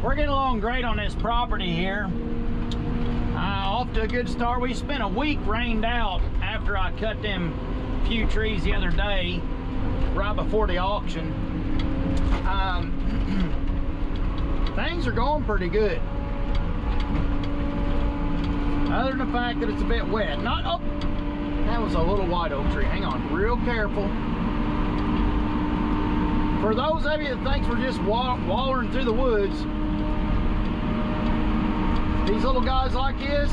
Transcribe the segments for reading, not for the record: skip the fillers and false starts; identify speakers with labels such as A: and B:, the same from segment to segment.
A: We're getting along great on this property here. Off to a good start. We spent a week rained out after I cut them few trees the other day, right before the auction. Things are going pretty good. Other than the fact that it's a bit wet. Oh, that was a little white oak tree. Hang on, real careful. For those of you that thinks we're just wallering through the woods, these little guys like this,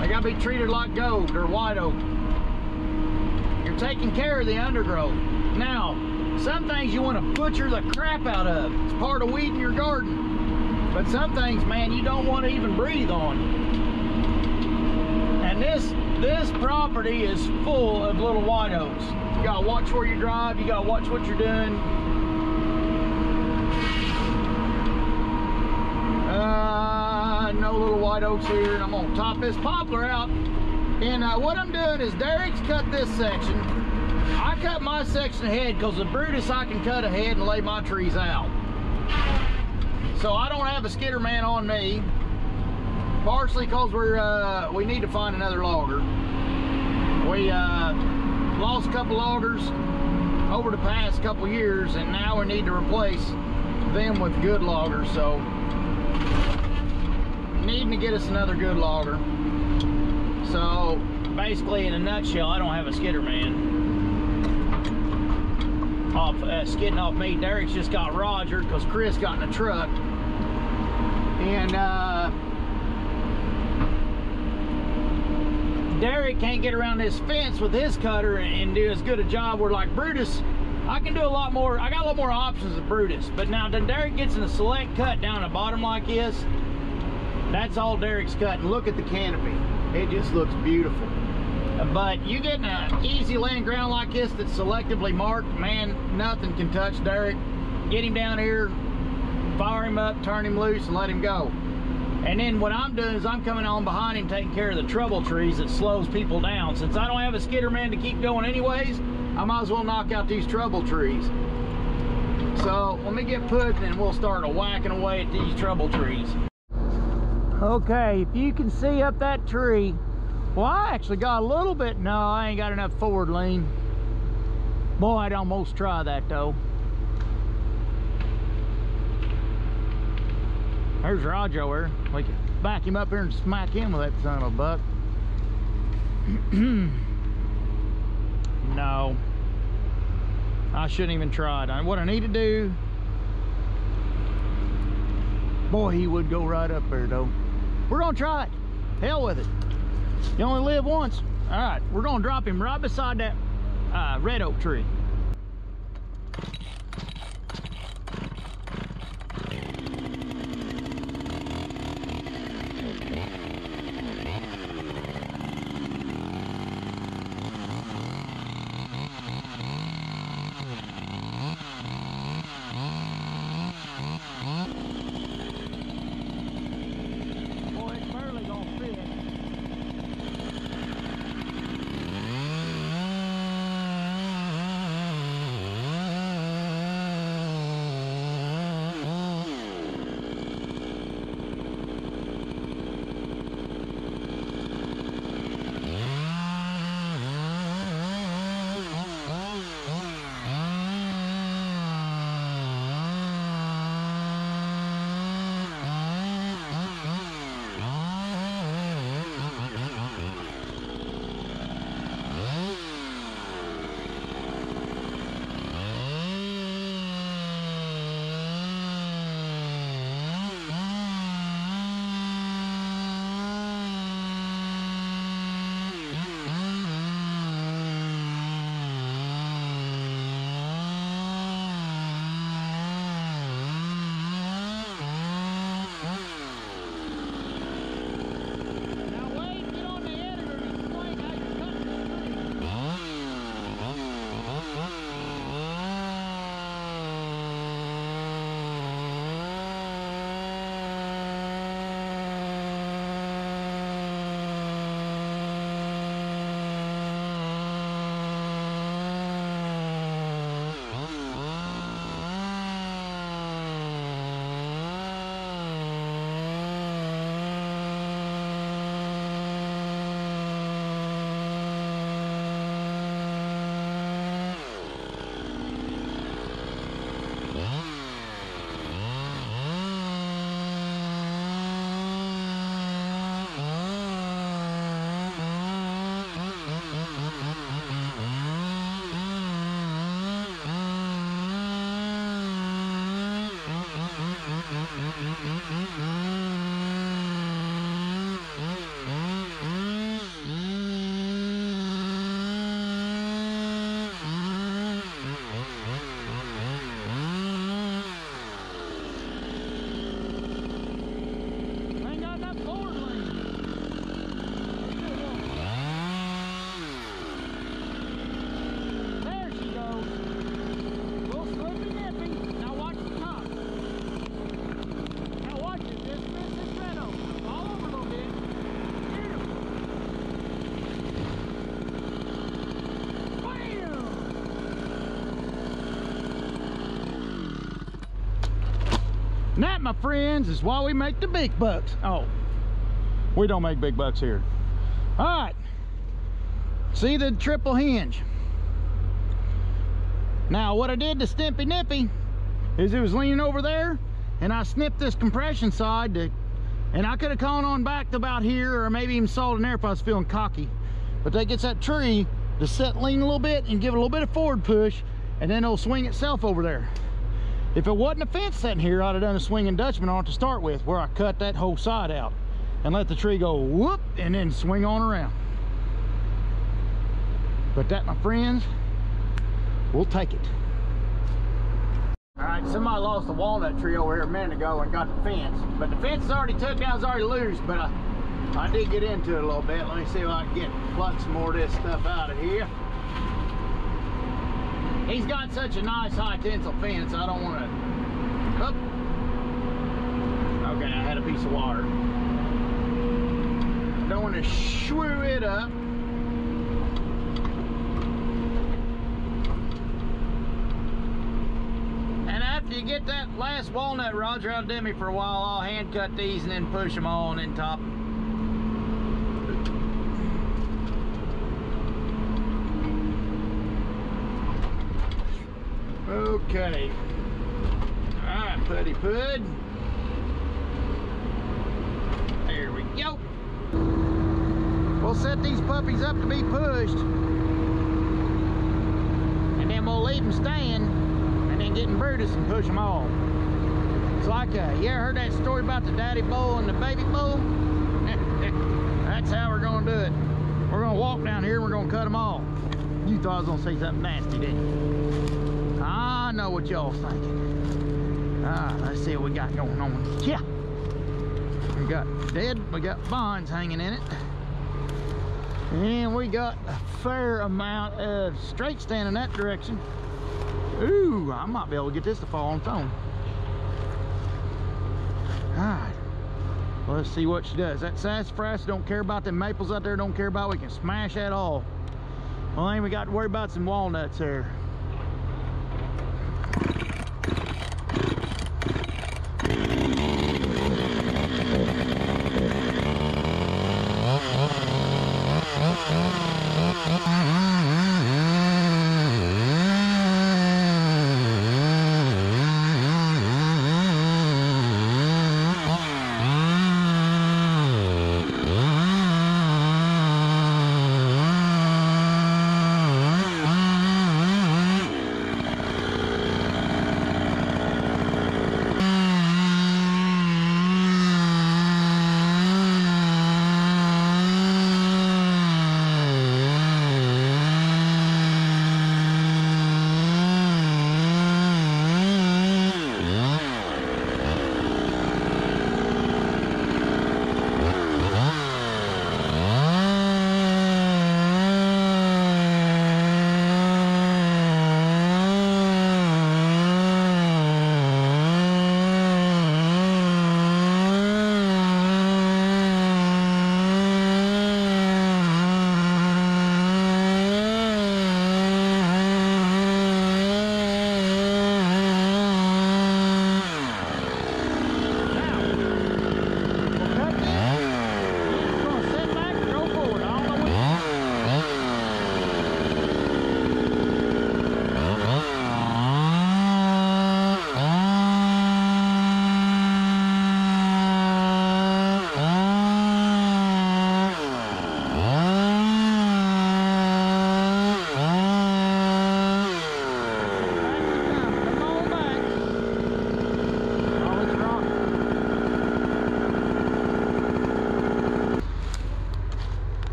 A: they gotta be treated like gold. They're white oak. You're taking care of the undergrowth. Now, some things you want to butcher the crap out of. It's part of weeding your garden. But some things, man, you don't want to even breathe on. And this property is full of little white oaks. You gotta watch where you drive. You gotta watch what you're doing. No little white oaks here, and I'm gonna top this poplar out. And what I'm doing is Derek's cut this section. I cut my section ahead because the Brutus I can cut ahead and lay my trees out. So I don't have a skidder man on me. Partially because we need to find another logger. We lost a couple loggers over the past couple years, and now we need to replace them with good loggers. So needing to get us another good logger. So basically, in a nutshell, I don't have a skidder man skidding off me. Derek's just got Roger because Chris got in a truck, and Derek can't get around this fence with his cutter and do as good a job. Where like Brutus, I can do a lot more. I got a lot more options than Brutus. But now, then Derek gets in a select cut down the bottom like this. That's all Derek's cut, and look at the canopy. It just looks beautiful. But you get in an easy laying ground like this that's selectively marked, man, nothing can touch Derek. Get him down here, fire him up, turn him loose, and let him go. And then what I'm doing is I'm coming on behind him, taking care of the trouble trees that slows people down. Since I don't have a skidder man to keep going anyways, I might as well knock out these trouble trees. So let me get putting, and we'll start whacking away at these trouble trees. Okay, if you can see up that tree, well, I actually got a little bit. No, I ain't got enough forward lean. Boy, I'd almost try that though. There's Roger there. We can back him up here and smack him with that son of a buck. No, I shouldn't even try it. What I need to do, boy, he would go right up there though. We're gonna try it. Hell with it. You only live once. All right, we're gonna drop him right beside that red oak tree. And that, my friends, is why we make the big bucks. Oh, we don't make big bucks here. All right, see the triple hinge. Now what I did to Stimpy Nippy is it was leaning over there, and I snipped this compression side and I could have gone on back to about here, or maybe even sawed in there if I was feeling cocky. But that gets that tree to set lean a little bit and give it a little bit of forward push, and then it'll swing itself over there. If it wasn't a fence sitting here, I'd have done a swinging Dutchman on it to start with, where I cut that whole side out and let the tree go whoop and then swing on around. But that, my friends, we'll take it. All right, somebody lost a walnut tree over here a minute ago and got the fence. But the fence is already took down, it's already loose, but I did get into it a little bit. Let me see if I can pluck some more of this stuff out of here. He's got such a nice high tensile fence, I don't want to... Oh. Okay, I had a piece of water. Don't want to shrew it up. And after you get that last walnut Roger out of me for a while, I'll hand cut these and then push them all and then top them. Okay. Alright, putty pud. There we go. We'll set these puppies up to be pushed, and then we'll leave them stand and then get in Brutus and push them off. It's like, you ever heard that story about the daddy bull and the baby bull? That's how we're going to do it. We're going to walk down here and we're going to cut them off. You thought I was going to say something nasty, didn't you? I know what y'all thinking. Let's see what we got going on. Yeah. We got dead, we got bonds hanging in it. And we got a fair amount of straight stand in that direction. Ooh, I might be able to get this to fall on its own. Alright. Well, let's see what she does. That sassafras don't care about them maples out there, don't care about, we can smash that all. Well, then we got to worry about some walnuts there.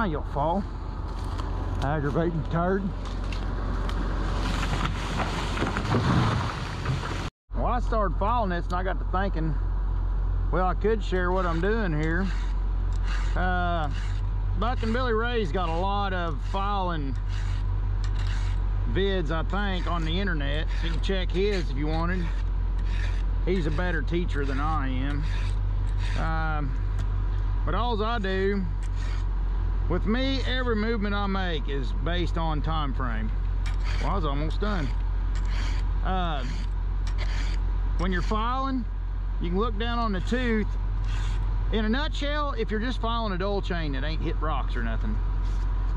A: Now you'll fall. Aggravating turd. Well, I started following this and I got to thinking, well, I could share what I'm doing here. Buck and Billy Ray's got a lot of filing vids, I think, on the internet. So you can check his if you wanted. He's a better teacher than I am. But all I do, with me, every movement I make is based on time frame. Well, I was almost done. When you're filing, you can look down on the tooth. In a nutshell, if you're just filing a dull chain that ain't hit rocks or nothing,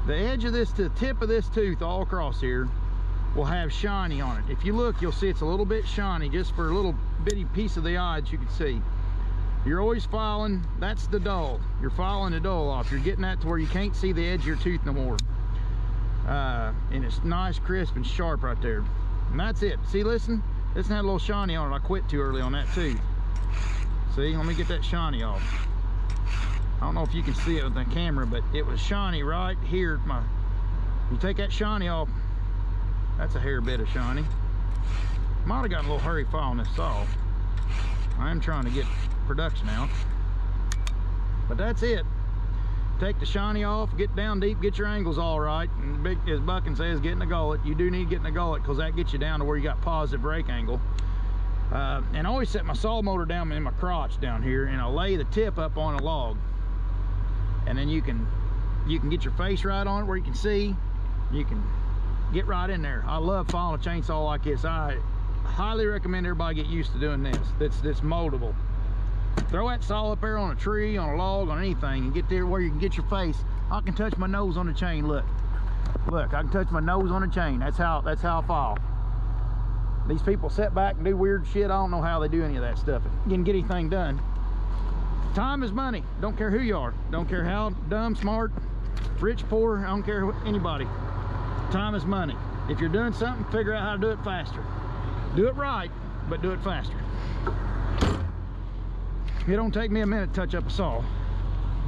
A: the edge of this to the tip of this tooth all across here will have shiny on it. If you look, you'll see it's a little bit shiny just for a little bitty piece of the eye that you can see. You're always filing, that's the dull. You're filing the dull off. You're getting that to where you can't see the edge of your tooth no more. And it's nice, crisp, and sharp right there. And that's it. See, listen, this had a little shiny on it. I quit too early on that tooth. See, let me get that shiny off. I don't know if you can see it with the camera, but it was shiny right here. You take that shiny off, that's a hair bit of shiny. Might have got a little hurry filing this off. I am trying to get production out. But that's it. Take the shiny off, get down deep, get your angles all right. And big, as Buckin says, get in the gullet. You do need to get in the gullet because that gets you down to where you got positive rake angle. And I always set my saw motor down in my crotch down here, and I'll lay the tip up on a log. And then you can get your face right on it where you can see. You can get right in there. I love filing a chainsaw like this. I highly recommend everybody get used to doing this. That's moldable. Throw that saw up there on a tree, on a log, on anything, and get there where you can get your face. I can touch my nose on the chain. Look, I can touch my nose on the chain. That's how I file. These people sit back and do weird shit. I don't know how they do any of that stuff. You can get anything done. Time is money. Don't care who you are. Don't care how dumb, smart, rich, poor. I don't care who, anybody. Time is money. If you're doing something, figure out how to do it faster. Do it right, but do it faster. It don't take me a minute to touch up a saw.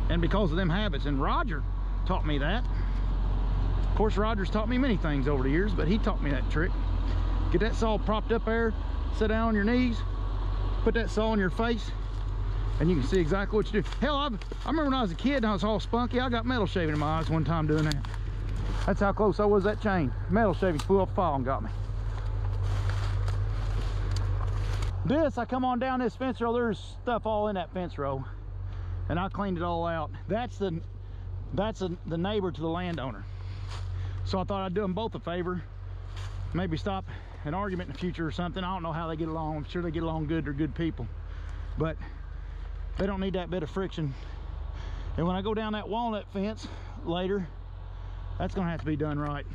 A: And because of them habits, and Roger taught me that. Of course, Roger's taught me many things over the years, but he taught me that trick. Get that saw propped up there, sit down on your knees, put that saw on your face, and you can see exactly what you do. Hell, I remember when I was a kid and I was all spunky, I got metal shaving in my eyes one time doing that. That's how close I was to that chain. Metal shaving flew off the file and got me. I come on down this fence row, there's stuff all in that fence row, and I cleaned it all out. That's the neighbor to the landowner. So I thought I'd do them both a favor. Maybe stop an argument in the future or something. I don't know how they get along. I'm sure they get along good. They're good people, but they don't need that bit of friction. And when I go down that walnut fence later, that's gonna have to be done right.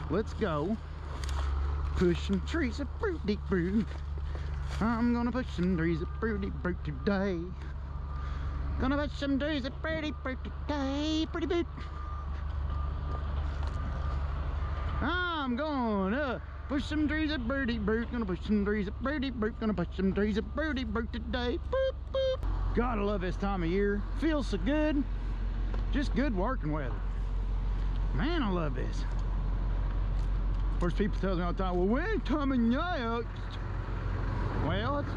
B: let's go push some trees of fruity fruit. I'm gonna push some trees of fruity fruit today. Gonna push some trees of fruity fruit today. Pretty boot. I'm gonna push some trees of fruity fruit. Gonna push some trees of fruity fruit. Gonna push some trees of fruity fruit today. Boop, boop. Gotta love this time of year. Feels so good. Just good working weather. Man, I love this. Of course, people tell me all the time, well, when coming out? Well, it's,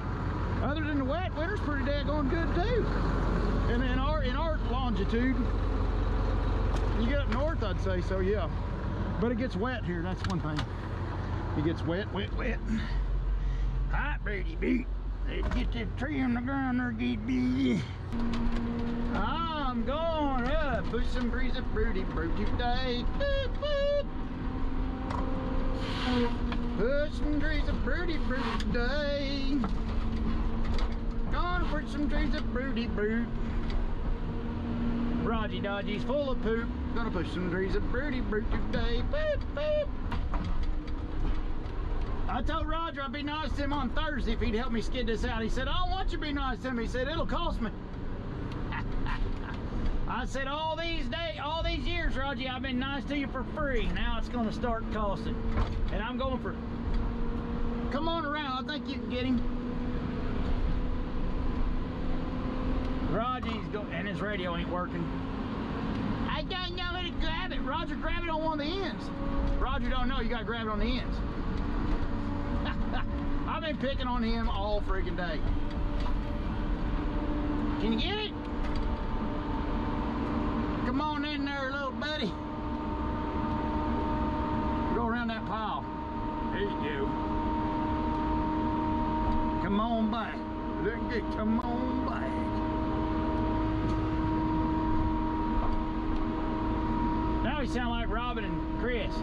B: other than the wet, winter's pretty daggone good too. And in our longitude, you get up north, I'd say so, yeah. But it gets wet here, that's one thing. It gets wet, wet, wet. Hot birdie beat. Let's get that tree on the ground there, get busy. I'm going up, push some trees of fruity fruit today. Boop, boop. Push some trees of fruity fruit today. Gonna push some trees of fruity fruit. Rogy Dodgy's full of poop. Gonna push some trees of fruity fruit today. Boop, boop. I told Roger I'd be nice to him on Thursday if he'd help me skid this out. He said, I don't want you to be nice to him. He said, it'll cost me. I said, all these years, Roger, I've been nice to you for free. Now it's going to start costing. And I'm going for, come on around. I think you can get him. Roger's going, and his radio ain't working. I don't know how to grab it. Roger, grab it on one of the ends. Roger don't know, you got to grab it on the ends. I've been picking on him all freaking day. Can you get it? Come on in there, little buddy. Go around that pile. There you go. Come on back. Come on back. Now we sound like Robin and Chris.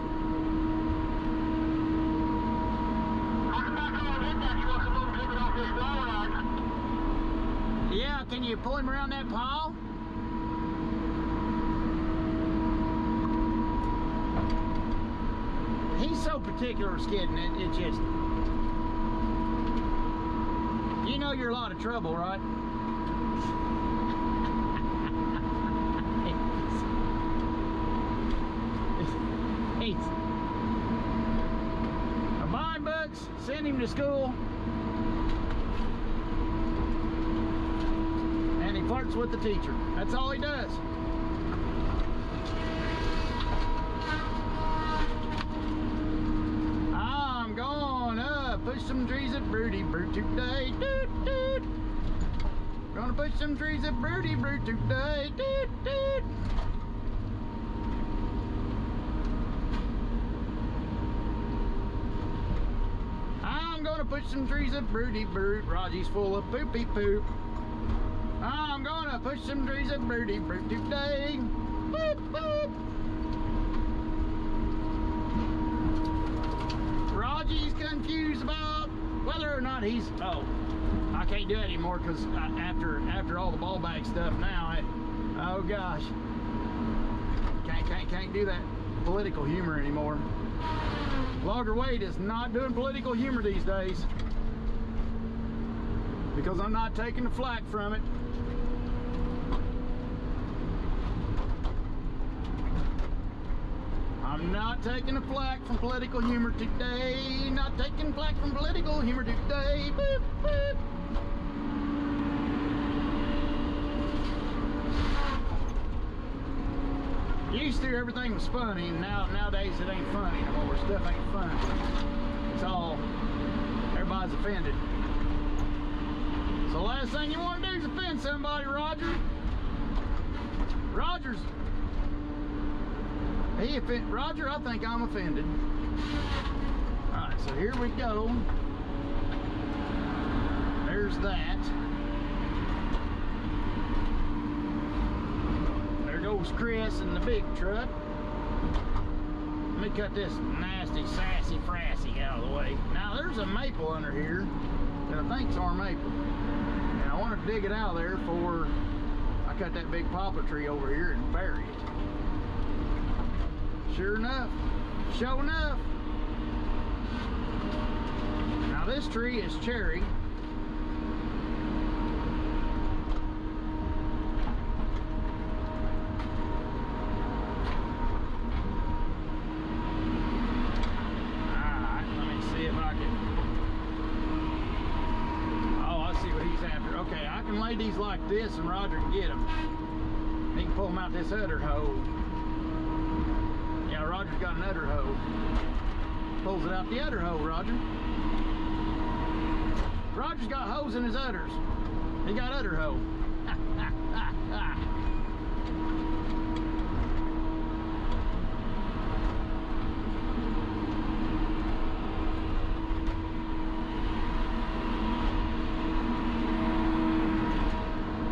B: Yeah, can you pull him around that pile? He's so particular with skidding, it just... You know you're a lot of trouble, right? He's... Buying books, send him to school. And he flirts with the teacher. That's all he does. I'm going up, push some trees of fruity fruit today. Doot, doot. Gonna push some trees of fruity fruit today. Doot, doot. I'm gonna push some trees of fruity fruit. Rogy's full of poopy poop. I'm gonna push some trees of fruity fruit today. Boop, boop. Rogy's confused about whether or not he's... Oh, I can't do it anymore because after all the ball bag stuff now, oh gosh, can't do that political humor anymore. Logger Wade is not doing political humor these days because I'm not taking the flack from it. I'm not taking the flack from political humor today. Not taking flack from political humor today. Boop, boop. Used to everything was funny, and nowadays it ain't funny anymore. Stuff ain't funny. It's all, everybody's offended. So the last thing you want to do is offend somebody, Roger. Roger, I think I'm offended. Alright, so here we go. There's that. There goes Chris in the big truck. Let me cut this nasty, sassy, frassy out of the way. Now there's a maple under here that I think's our maple. And I want to dig it out of there before I cut that big poplar tree over here and bury it. Sure enough, Sure enough. Now this tree is cherry. Alright, let me see if I can. Oh, I see what he's after. Okay, I can lay these like this and Roger can get them. He can pull them out this udder hole. Yeah, Roger's got an udder hole. Pulls it out the udder hole, Roger. Roger's got holes in his udders. He got udder hole.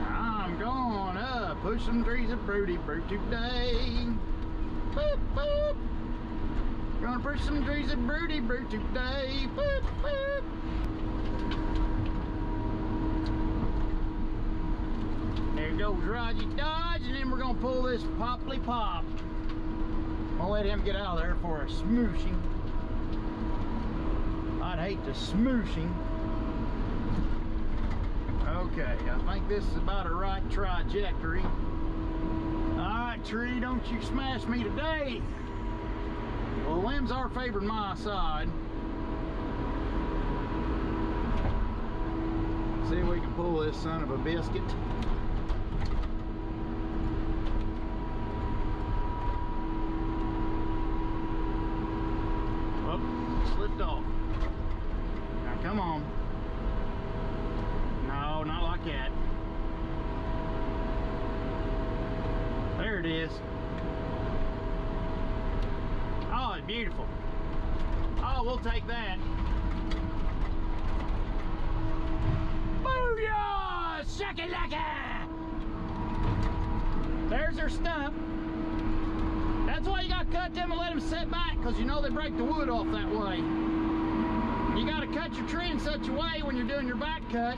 B: I'm going up, push some trees of Broody Brook today. Boop, boop. Gonna push some trees of Broody Brook today. Boop, boop. There goes Roger Dodge, and then we're gonna pull this Popley Pop. I'll let him get out of there for a smooshing. I'd hate to smoosh him. Okay, I think this is about a right trajectory. Alright, tree, don't you smash me today. Well, the winds are favoring my side. See if we can pull this son of a biscuit. Oh, slipped off. Now come on. No, not like that. There it is. Oh, it's beautiful. Oh, we'll take that. Booyah! Shakalaka! There's their stump. That's why you gotta cut them and let them set back, because you know they break the wood off that way. You gotta cut your tree in such a way when you're doing your back cut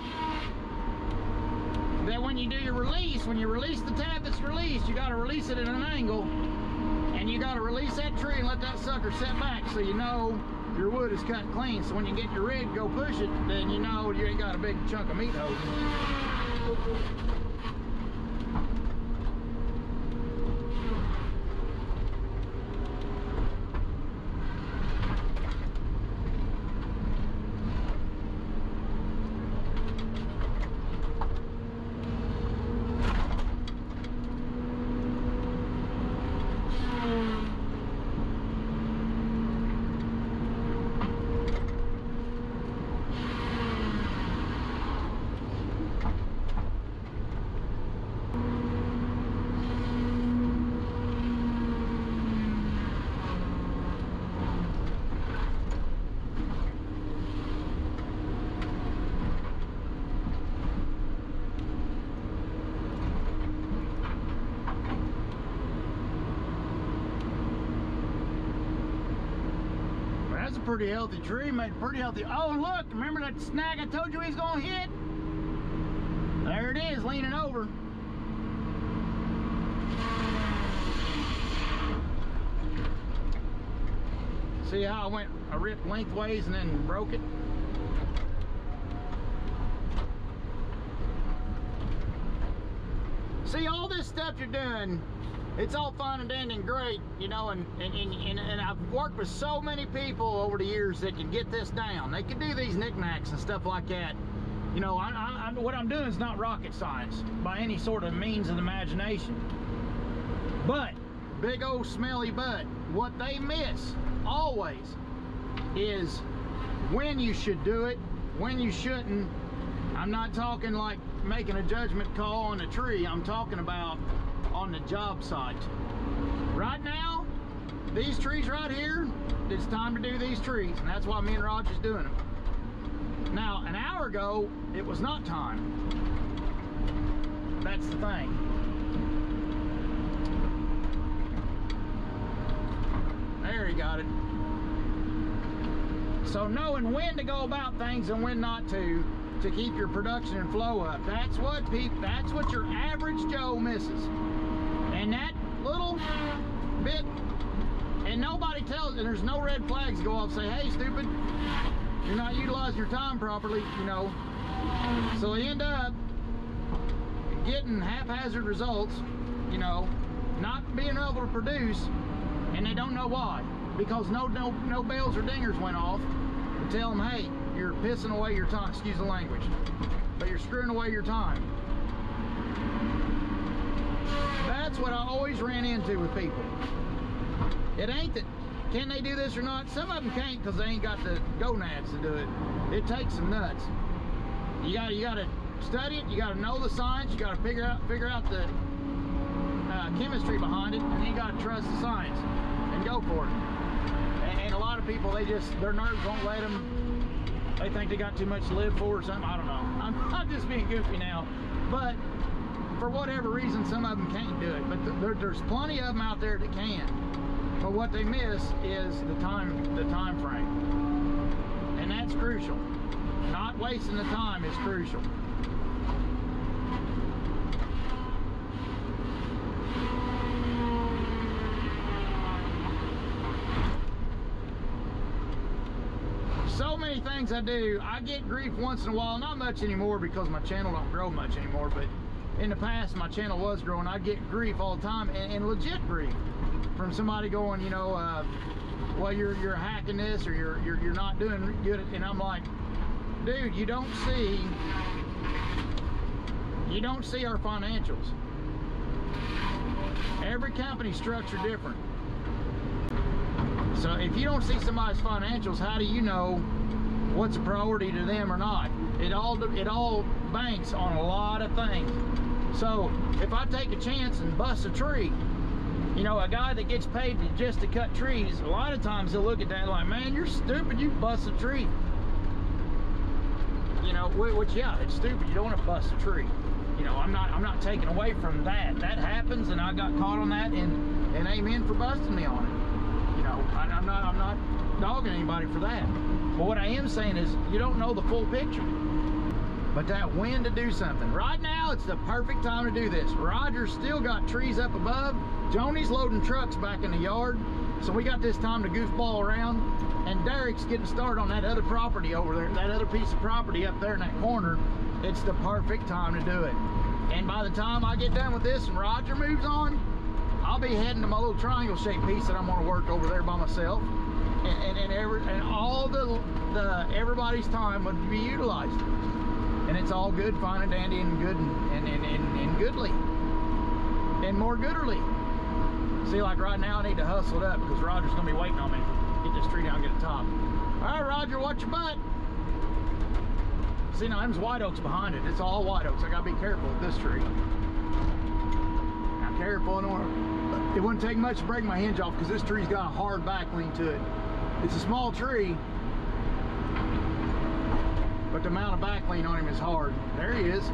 B: that when you do your release, when you release the tab that's released, you gotta release it at an angle, and you gotta release that tree and let that sucker set back so you know your wood is cut clean. So when you get your rig, go push it, then you know you ain't got a big chunk of meat holding. Pretty healthy tree, made pretty healthy. Oh, look, remember that snag I told you he's gonna hit? There it is, leaning over. See how I ripped lengthways and then broke it? See, all this stuff you're doing, it's all fun and dandy and great, you know, and I've worked with so many people over the years that can get this down. They can do these knickknacks and stuff like that. You know, what I'm doing is not rocket science by any sort of means of imagination. But, big old smelly butt, what they miss always is when you should do it, when you shouldn't. I'm not talking like making a judgment call on a tree. I'm talking about on the job site. Right now, these trees right here, it's time to do these trees, and that's why me and Roger's doing them. Now, an hour ago, it was not time. That's the thing. There, he got it. So knowing when to go about things and when not to keep your production and flow up. That's what your average Joe misses. And that little bit, and nobody tells, there's no red flags go off, say, hey, stupid, you're not utilizing your time properly, you know. So they end up getting haphazard results, you know, not being able to produce, and they don't know why, because no bells or dingers went off to tell them, hey, you're pissing away your time, excuse the language, but you're screwing away your time. That's what I always ran into with people. It ain't that, can they do this or not? Some of them can't because they ain't got the gonads to do it. It takes some nuts. You gotta study it, you gotta know the science, you gotta figure out the chemistry behind it, and then you gotta trust the science and go for it. And a lot of people, their nerves won't let them. They think they got too much to live for or something. I don't know. I'm just being goofy now, but for whatever reason, some of them can't do it. But there's plenty of them out there that can. But what they miss is the time frame, and that's crucial. Not wasting the time is crucial. So many things I do. I get grief once in a while, not much anymore because my channel don't grow much anymore, but in the past my channel was growing. I'd get grief all the time, and legit grief from somebody going, you know, well, you're hacking this, or you're not doing good. And I'm like, dude, you don't see our financials. Every company's structured different. So if you don't see somebody's financials, how do you know what's a priority to them or not? It all banks on a lot of things. So if I take a chance and bust a tree, you know, a guy that gets paid just to cut trees, a lot of times they'll look at that like, man, you're stupid, you bust a tree. You know, which, yeah, it's stupid. You don't want to bust a tree. You know, I'm not taking away from that. That happens, and I got caught on that, and amen for busting me on it. You know, I'm not dogging anybody for that. But what I am saying is, you don't know the full picture. But that when to do something. Right now, it's the perfect time to do this. Roger's still got trees up above. Joni's loading trucks back in the yard. So we got this time to goofball around. And Derek's getting started on that other property over there, that other piece of property up there in that corner. It's the perfect time to do it. And by the time I get done with this and Roger moves on, I'll be heading to my little triangle shaped piece that I'm going to work over there by myself. And all everybody's time would be utilized. And it's all good, fine and dandy, and good and goodly. And more gooderly. See, like right now I need to hustle it up because Roger's going to be waiting on me to get this tree down and get the top. All right, Roger, watch your butt. See, now there's white oaks behind it. It's all white oaks. I got to be careful with this tree. Now, careful in order. It wouldn't take much to break my hinge off because this tree's got a hard back lean to it. It's a small tree, but the amount of back lean on him is hard. There he is.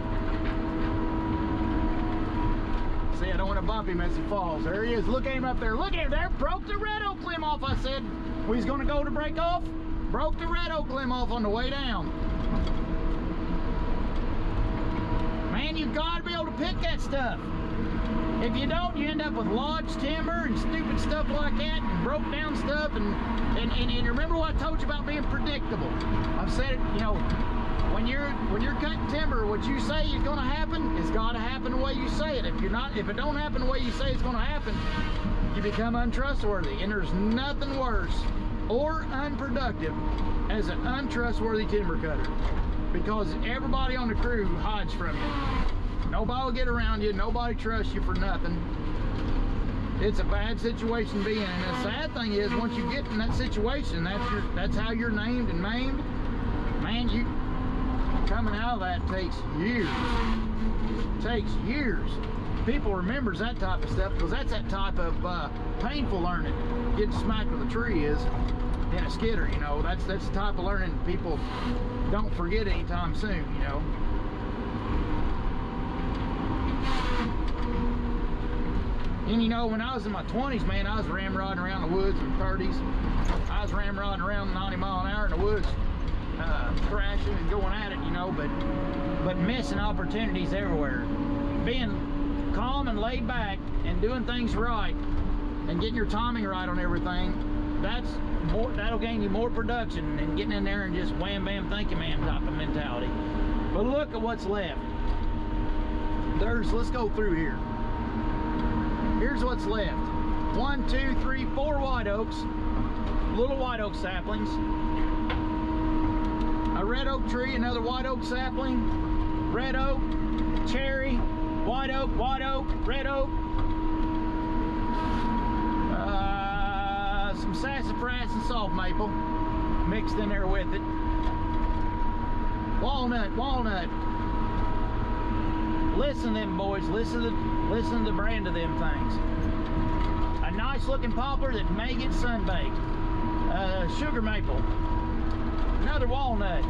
B: See, I don't want to bump him as he falls. There he is. Look at him up there. Look at him there. Broke the red oak limb off, I said. Well, he's going to go to break off. Broke the red oak limb off on the way down. Man, you've got to be able to pick that stuff. If you don't, you end up with lodged timber and stupid stuff like that, and broke down stuff, and remember what I told you about being predictable. I've said it, you know, when you're cutting timber, what you say is going to happen, it's got to happen the way you say it. If it don't happen the way you say it's going to happen, you become untrustworthy. And there's nothing worse or unproductive as an untrustworthy timber cutter, because everybody on the crew hides from you. Nobody will get around you. Nobody trusts you for nothing. It's a bad situation to be in. And the sad thing is, once you get in that situation, that's how you're named and maimed. Man, you coming out of that takes years. Takes years. People remembers that type of stuff because that's that type of painful learning. Getting smacked with a tree is in a skidder. You know, that's the type of learning people don't forget anytime soon. You know. And you know, when I was in my 20s, man, I was ramrodding around the woods in the 30s. I was ramrodding around 90 mile an hour in the woods, thrashing and going at it, you know, but missing opportunities everywhere. Being calm and laid back and doing things right and getting your timing right on everything
A: that's more, that'll gain you more production than getting in there and just wham bam thank you ma'am type of mentality. But look at what's left. Let's go through here. Here's what's left. 1, 2, 3, 4 white oaks, little white oak saplings, a red oak tree, another white oak sapling, red oak, cherry, white oak, red oak, some sassafras and soft maple mixed in there with it, walnut. Listen to them boys, listen to the brand of them things. A nice looking poplar that may get sunbaked. Sugar maple. Another walnut.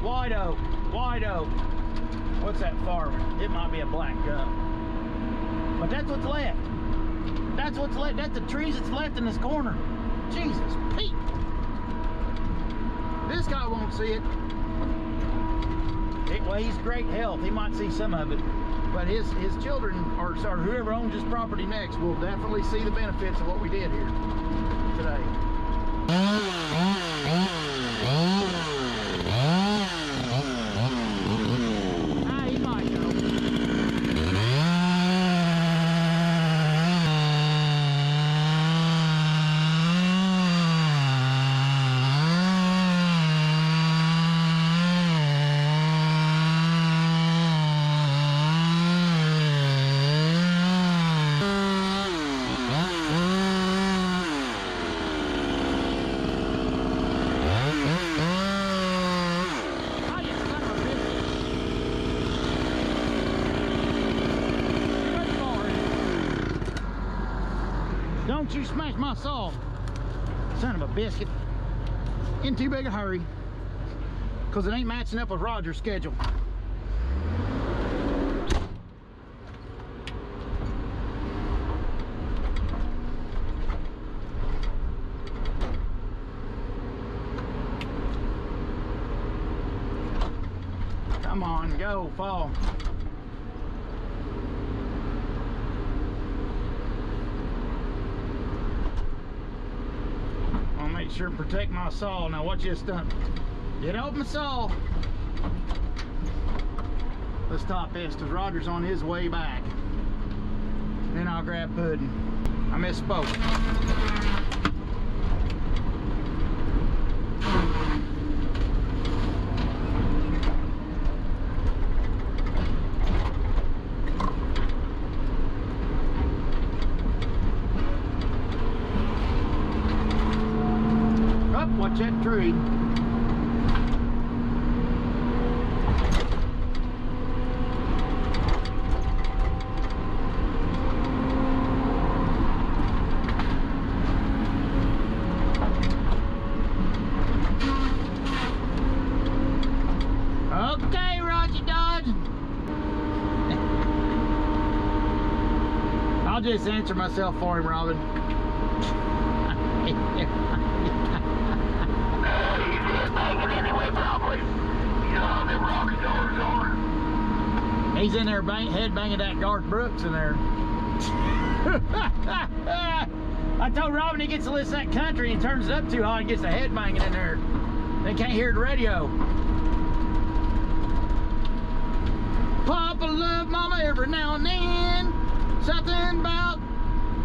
A: White oak. What's that far? It might be a black gum. But that's what's left. That's what's left. That's the trees that's left in this corner. Jesus Pete. This guy won't see it. Well, he's great health. He might see some of it. But his children, or whoever owns his property next, will definitely see the benefits of what we did here today. He might go. Don't you smash my saw, son of a biscuit, in too big a hurry, because it ain't matching up with Roger's schedule. Come on, go, fall. Make sure and protect my saw. Now watch this stunt. Get off my saw. Let's top this because Roger's on his way back. Then I'll grab pudding. I misspoke. Watch that tree. Okay, Roger Dodge. I'll just answer myself for him, Robin. He's in there head banging that Garth Brooks in there. I told Robin he gets to listen to that country and turns it up too high and gets the head banging in there. They can't hear the radio. Papa love mama every now and then. Something about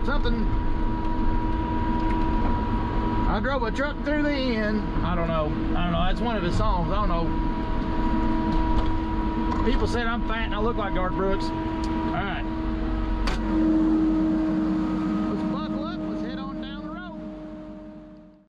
A: something. I drove a truck through the end. I don't know. That's one of his songs. I don't know. People said I'm fat and I look like Garth Brooks. All right.